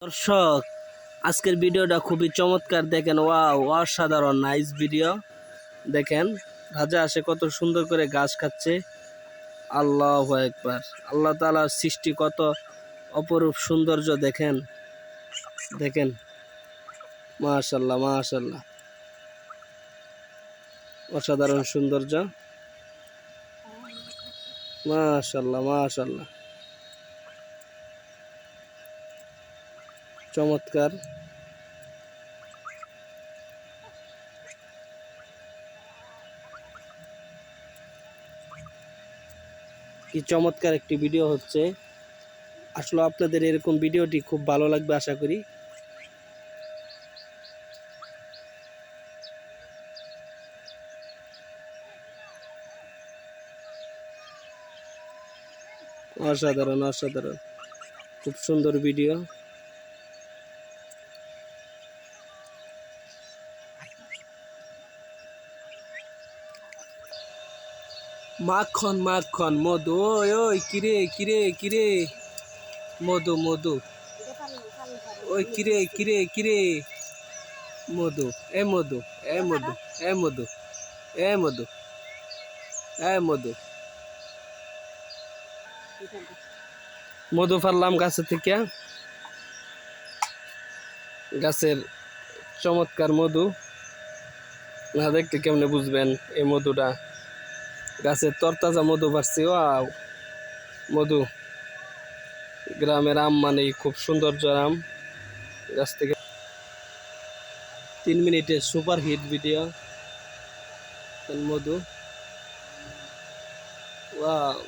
দর্শক, আজকের ভিডিওটা খুবই চমৎকার। দেখেন, ওয়াও, অসাধারণ নাইস ভিডিও। দেখেন রাজা আসে কত সুন্দর করে ঘাস খাচ্ছে। আল্লাহু আকবার। আল্লাহ তাআলার সৃষ্টি কত অপরূপ সৌন্দর্য। দেখেন দেখেন, মাশাআল্লাহ মাশাআল্লাহ, অসাধারণ সৌন্দর্য। মাশাআল্লাহ মাশাআল্লাহ, চমৎকার। কি চমৎকার একটি ভিডিও হচ্ছে। আসলে আপনাদের এরকম ভিডিওটি খুব ভালো লাগবে আশা করি। অসাধারণ অসাধারণ, খুব সুন্দর ভিডিও। মাখন মাখন মধু, ওই ওই কিরে কিরে কিরে, মধু মধু, ওই কিরে কিরে কিরে, মধু, এ মধু, এ মধু, এ মধু, এ মধু, এ মধু, মধু ফারলাম গাছের থেকে। গাছের চমৎকার মধু না দেখতে কেমনে বুঝবেন এই মধুটা। গাছের তরতাজা মধু পাচ্ছি। ওয়াও, মধু। গ্রামের আম মানে খুব সৌন্দর্য আম। গাছ থেকে 3 মিনিটের সুপার হিট ভিডিও। মধু, ওয়াও।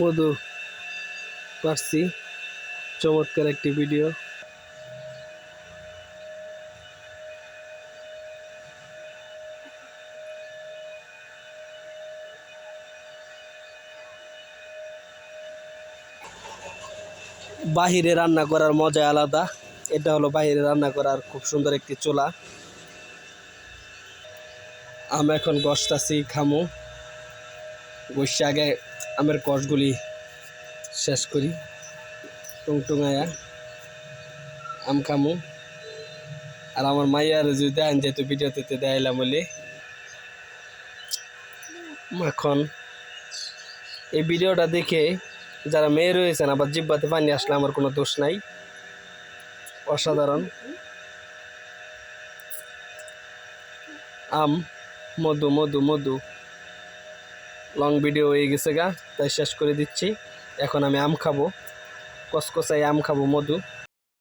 মধু পাচ্ছি, চমৎকার একটি ভিডিও। বাহিরে রান্না করার মজা আলাদা। এটা হলো বাহিরে রান্না করার খুব সুন্দর একটি চুলা। আমি এখন গসতাছি, খামু। বসে আগে আমের কষগুলি শেষ করি। টুংটুঙায়া আম খামু। আর আমার মাইয়ার যদি দেন যেহেতু ভিডিওতে দেখাইলাম বলে মাখন। এই ভিডিওটা দেখে যারা মেয়ে রয়েছেন আবার জিব্বাতে পানি আসলে আমার কোনো দোষ নাই। অসাধারণ আম, মধু মধু মধু। লং ভিডিও হয়ে গেছে গা, তাই শেষ করে দিচ্ছি। এখন আমি আম খাবো, কসকসাই আম খাবো, মধু।